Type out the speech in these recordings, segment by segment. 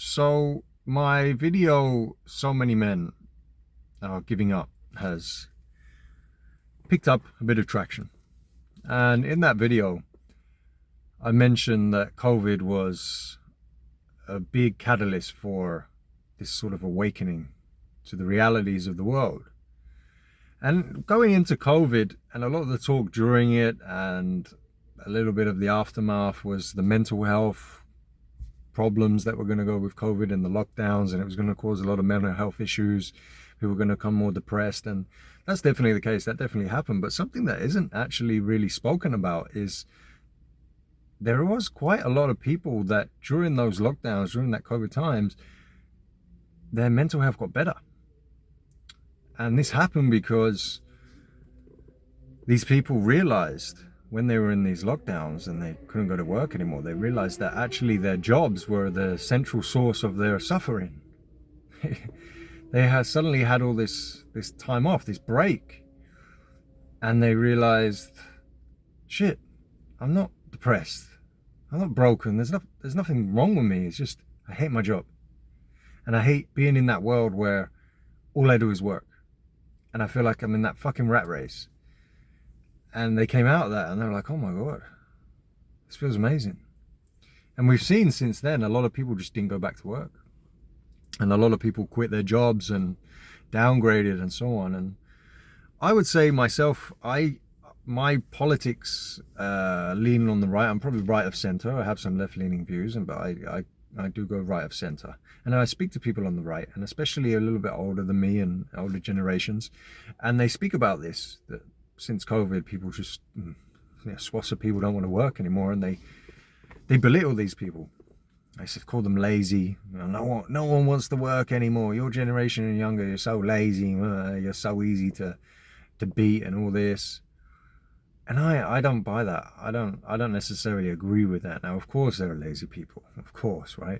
So my video, So Many Men Are Giving Up, has picked up a bit of traction. And in that video, I mentioned that COVID was a big catalyst for this sort of awakening to the realities of the world. And going into COVID, and a lot of the talk during it and a little bit of the aftermath was the mental health problems that were going to go with COVID and the lockdowns, and it was going to cause a lot of mental health issues. People were going to become more depressed, and that's definitely the case. That definitely happened. But something that isn't actually really spoken about is there was quite a lot of people that during those lockdowns, during that COVID times, their mental health got better. And this happened because these people realized when they were in these lockdowns and they couldn't go to work anymore, they realized that actually their jobs were the central source of their suffering. They had suddenly had all this time off, this break, and they realized, shit, I'm not depressed, I'm not broken, there's nothing wrong with me. It's just I hate my job, and I hate being in that world where all I do is work, and I feel like I'm in that fucking rat race. And they came out of that and they were like, oh my God, this feels amazing. And we've seen since then, a lot of people just didn't go back to work. And a lot of people quit their jobs and downgraded and so on. And I would say myself, my politics lean on the right. I'm probably right of center. I have some left-leaning views, but I do go right of center. And I speak to people on the right, and especially a little bit older than me and older generations. And they speak about this, that since COVID, people just, swaths of people don't want to work anymore, and they belittle these people. They call them lazy. No one wants to work anymore. Your generation and younger, you're so lazy. You're so easy to beat and all this. And I don't buy that. I don't necessarily agree with that. Now, of course, there are lazy people. Of course, right?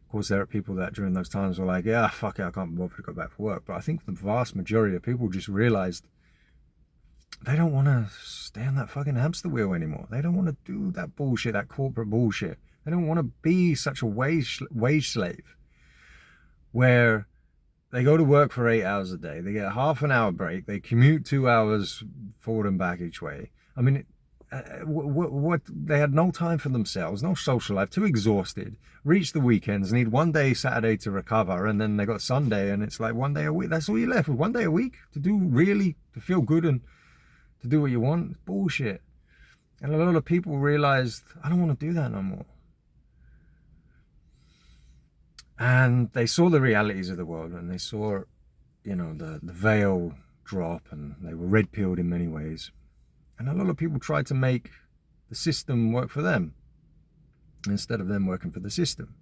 Of course, there are people that during those times were like, yeah, fuck it, I can't bother to go back to work. But I think the vast majority of people just realized they don't want to stay on that fucking hamster wheel anymore. They don't want to do that bullshit, that corporate bullshit. They don't want to be such a wage slave where they go to work for 8 hours a day. They get a half an hour break. They commute 2 hours forward and back each way. I mean, what they had no time for themselves, no social life, too exhausted, reach the weekends, need one day Saturday to recover, and then they got Sunday, and it's like one day a week. That's all you're left with, one day a week to feel good and to do what you want. It's bullshit. And a lot of people realized, I don't want to do that no more. And they saw the realities of the world, and they saw, the veil drop, and they were red-pilled in many ways. And a lot of people tried to make the system work for them instead of them working for the system.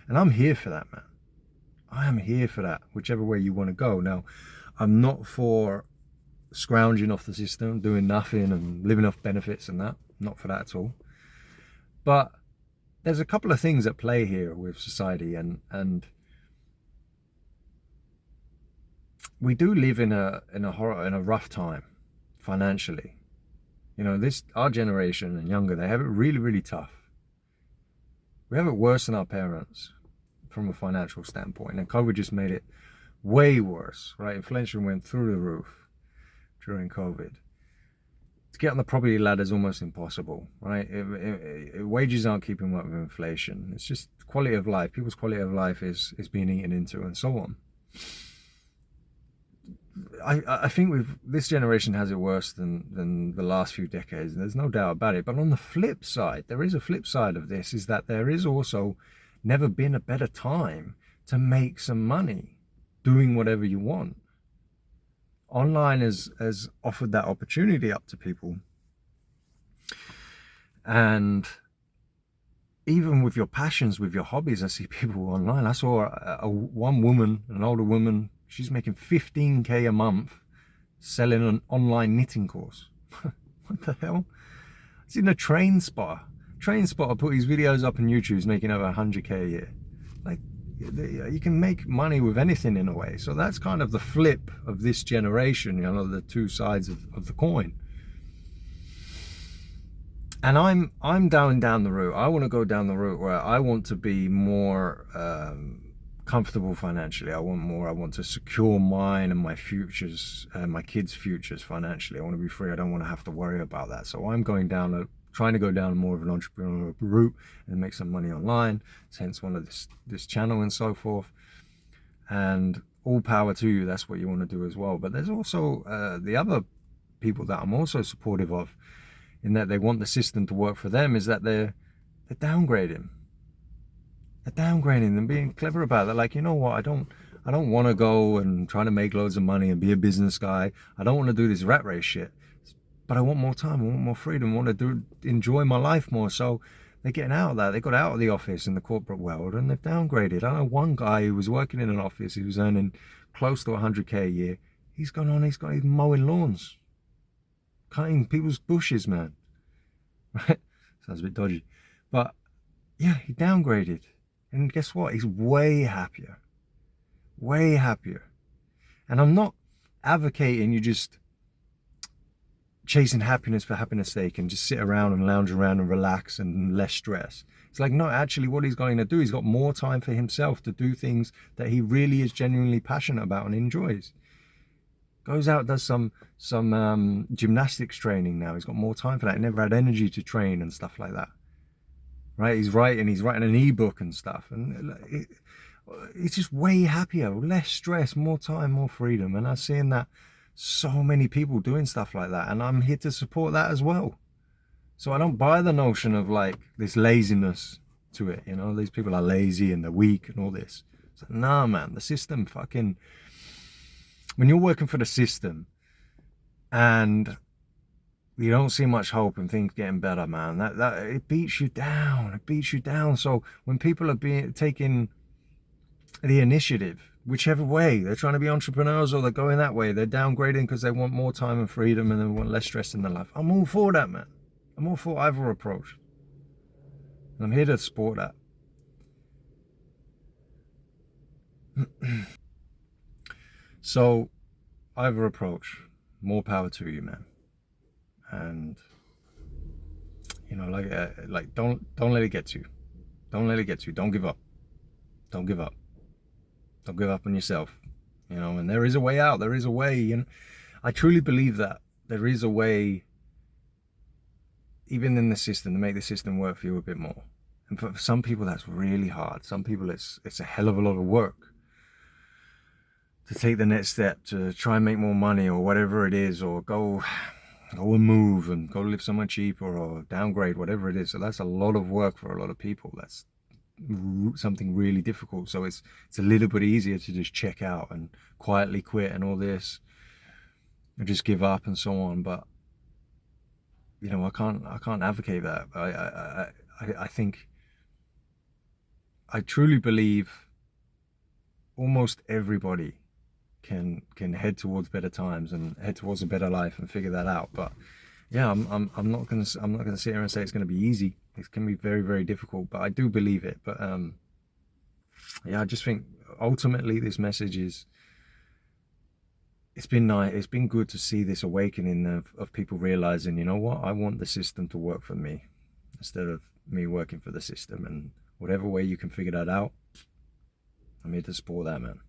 And I'm here for that, man. I am here for that, whichever way you want to go. Now, I'm not for scrounging off the system, doing nothing and living off benefits and that. Not for that at all. But there's a couple of things at play here with society, and we do live in a rough time financially. Our generation and younger, they have it really, really tough. We have it worse than our parents from a financial standpoint, and COVID just made it way worse, right? Inflation went through the roof during COVID. To get on the property ladder is almost impossible, right? Wages aren't keeping up with inflation. It's just quality of life. People's quality of life is being eaten into, and so on. I think this generation has it worse than the last few decades. There's no doubt about it. But on the flip side, there is a flip side of this, is that there is also never been a better time to make some money doing whatever you want. Online has offered that opportunity up to people. And even with your passions, with your hobbies, I see people online. I saw one woman, an older woman, she's making 15K a month selling an online knitting course. What the hell? It's in a train spotter. Train spotter put his videos up on YouTube, he's making over 100K a year. Like, you can make money with anything in a way. So that's kind of the flip of this generation, the two sides of the coin. And I'm down the route. I want to go down the route where I want to be more comfortable financially. I want to secure mine and my futures, my kids' futures financially. I want to be free. I don't want to have to worry about that. So I'm trying to go down more of an entrepreneurial route and make some money online. Hence one of this channel and so forth. And all power to you. That's what you want to do as well. But there's also the other people that I'm also supportive of, in that they want the system to work for them, is that they're downgrading. They're downgrading and being clever about it. Like, you know what, I don't want to go and try to make loads of money and be a business guy. I don't want to do this rat race shit. But I want more time, I want more freedom, I want to enjoy my life more. So they're getting out of that. They got out of the office in the corporate world and they've downgraded. I know one guy who was working in an office, he was earning close to 100k a year. He's mowing lawns, cutting people's bushes, man. Right? Sounds a bit dodgy. But yeah, he downgraded. And guess what? He's way happier. Way happier. And I'm not advocating you just chasing happiness for happiness sake and just sit around and lounge around and relax and less stress. It's like, no, actually what he's going to do, he's got more time for himself to do things that he really is genuinely passionate about and enjoys. Goes out, does some gymnastics training now. He's got more time for that. He never had energy to train and stuff like that. Right? He's writing an ebook and stuff. And it's just way happier, less stress, more time, more freedom. And I'm seeing that so many people doing stuff like that. And I'm here to support that as well. So I don't buy the notion of like this laziness to it. You know, these people are lazy and they're weak and all this. So, nah, man, the system fucking... When you're working for the system and you don't see much hope and things getting better, man, that it beats you down. It beats you down. So when people are taking the initiative, whichever way, they're trying to be entrepreneurs or they're going that way, they're downgrading because they want more time and freedom and they want less stress in their life. I'm all for that, man. I'm all for either approach. And I'm here to support that. So, either approach, more power to you, man. And you know, like don't let it get to you. Don't let it get to you. Don't give up. Don't give up. Don't give up on yourself. You know, and there is a way out. There is a way, and I truly believe that there is a way, even in the system, to make the system work for you a bit more. And for some people, that's really hard. Some people, it's a hell of a lot of work to take the next step, to try and make more money or whatever it is, or go and move and go live somewhere cheaper or downgrade, whatever it is. So that's a lot of work for a lot of people. That's something really difficult. So it's a little bit easier to just check out and quietly quit and all this, and just give up and so on. But you know, I can't advocate that. I think, I truly believe almost everybody can head towards better times and head towards a better life and figure that out. But yeah, I'm not gonna sit here and say it's gonna be easy. It's gonna be very, very difficult, but I do believe it. But yeah, I just think ultimately this message is, it's been nice, it's been good to see this awakening of people realizing, you know what, I want the system to work for me instead of me working for the system. And whatever way you can figure that out, I'm here to support that, man.